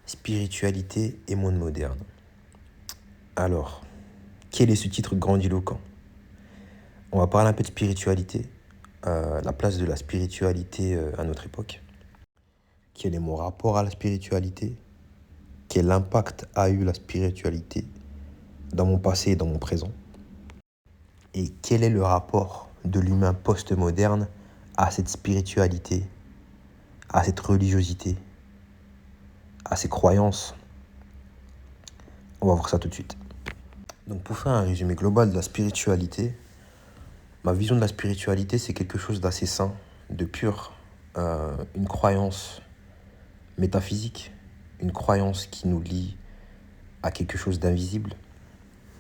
Spiritualité et monde moderne. Alors, quel est ce titre grandiloquent? On va parler un peu de spiritualité, la place de la spiritualité à notre époque. Quel est mon rapport à la spiritualité? Quel impact a eu la spiritualité dans mon passé et dans mon présent? Et quel est le rapport de l'humain post-moderne à cette spiritualité, à cette religiosité, à ces croyances? On va voir ça tout de suite. Donc pour faire un résumé global de la spiritualité, ma vision de la spiritualité, c'est quelque chose d'assez sain, de pur, une croyance métaphysique, une croyance qui nous lie à quelque chose d'invisible.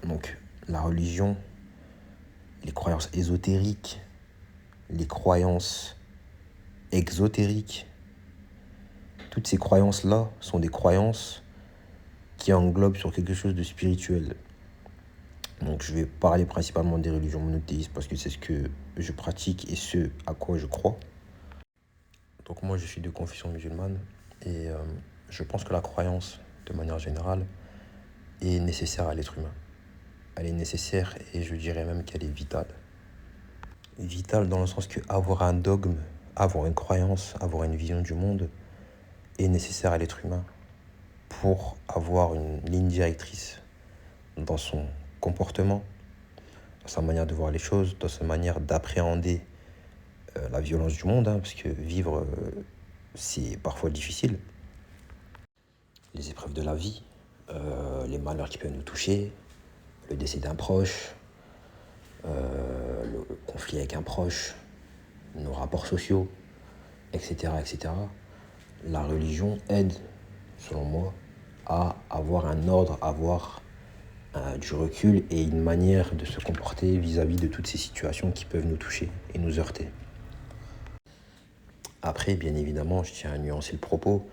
Donc la religion, les croyances ésotériques, les croyances exotériques, toutes ces croyances-là sont des croyances qui englobent sur quelque chose de spirituel. Donc je vais parler principalement des religions monothéistes parce que c'est ce que je pratique et ce à quoi je crois. Donc moi je suis de confession musulmane et je pense que la croyance, de manière générale, est nécessaire à l'être humain. Elle est nécessaire et je dirais même qu'elle est vitale. Vitale dans le sens que avoir un dogme, avoir une croyance, avoir une vision du monde est nécessaire à l'être humain pour avoir une ligne directrice dans son comportement, dans sa manière de voir les choses, dans sa manière d'appréhender la violence du monde, parce que vivre, c'est parfois difficile. Les épreuves de la vie, les malheurs qui peuvent nous toucher, le décès d'un proche, le conflit avec un proche, nos rapports sociaux, etc., etc. La religion aide, selon moi, à avoir un ordre, à avoir du recul et une manière de se comporter vis-à-vis de toutes ces situations qui peuvent nous toucher et nous heurter. Après, bien évidemment, je tiens à nuancer le propos.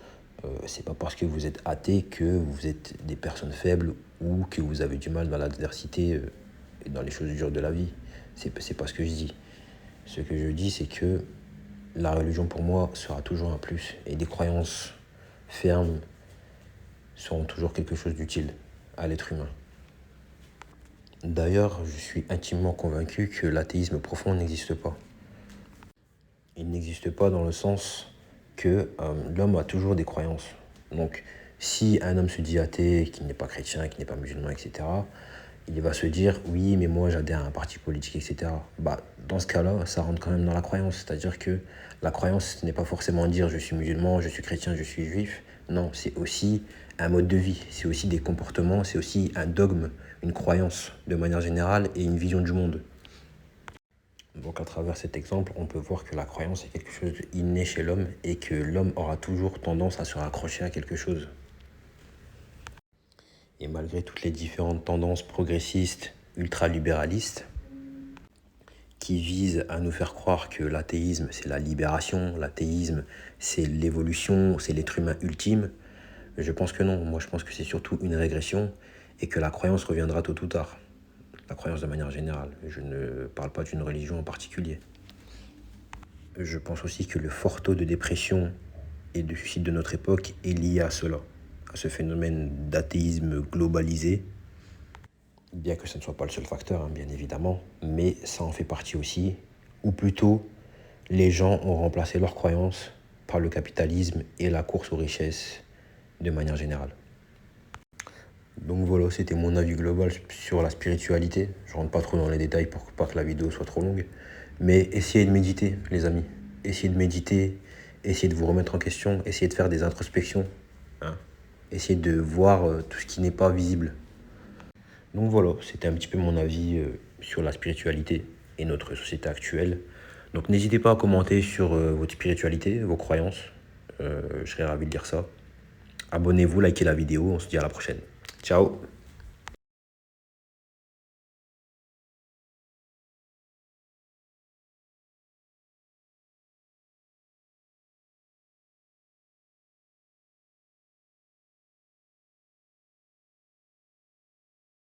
C'est pas parce que vous êtes athée que vous êtes des personnes faibles ou que vous avez du mal dans l'adversité et dans les choses dures de la vie. C'est pas ce que je dis. Ce que je dis, c'est que la religion, pour moi, sera toujours un plus et des croyances fermes seront toujours quelque chose d'utile à l'être humain. D'ailleurs, je suis intimement convaincu que l'athéisme profond n'existe pas. Il n'existe pas dans le sens que l'homme a toujours des croyances. Donc, si un homme se dit athée, qui n'est pas chrétien, qui n'est pas musulman, etc., il va se dire, oui, mais moi j'adhère à un parti politique, etc. Dans ce cas-là, ça rentre quand même dans la croyance. C'est-à-dire que la croyance, ce n'est pas forcément dire je suis musulman, je suis chrétien, je suis juif. Non, c'est aussi un mode de vie, c'est aussi des comportements, c'est aussi un dogme, une croyance de manière générale et une vision du monde. Donc à travers cet exemple, on peut voir que la croyance est quelque chose d'inné chez l'homme et que l'homme aura toujours tendance à se raccrocher à quelque chose. Et malgré toutes les différentes tendances progressistes, ultralibéralistes, qui visent à nous faire croire que l'athéisme, c'est la libération, l'athéisme, c'est l'évolution, c'est l'être humain ultime, je pense que non. Moi, je pense que c'est surtout une régression et que la croyance reviendra tôt ou tard. La croyance de manière générale. Je ne parle pas d'une religion en particulier. Je pense aussi que le fort taux de dépression et de suicide de notre époque est lié à cela, à ce phénomène d'athéisme globalisé. Bien que ce ne soit pas le seul facteur, bien évidemment, mais ça en fait partie aussi. Ou plutôt, les gens ont remplacé leurs croyances par le capitalisme et la course aux richesses de manière générale. Donc voilà, c'était mon avis global sur la spiritualité. Je rentre pas trop dans les détails pour pas que la vidéo soit trop longue. Mais essayez de méditer, les amis. Essayez de méditer, essayez de vous remettre en question, essayez de faire des introspections. Essayez de voir tout ce qui n'est pas visible. Donc voilà, c'était un petit peu mon avis sur la spiritualité et notre société actuelle. Donc n'hésitez pas à commenter sur votre spiritualité, vos croyances. Je serais ravi de lire ça. Abonnez-vous, likez la vidéo, on se dit à la prochaine. Ciao!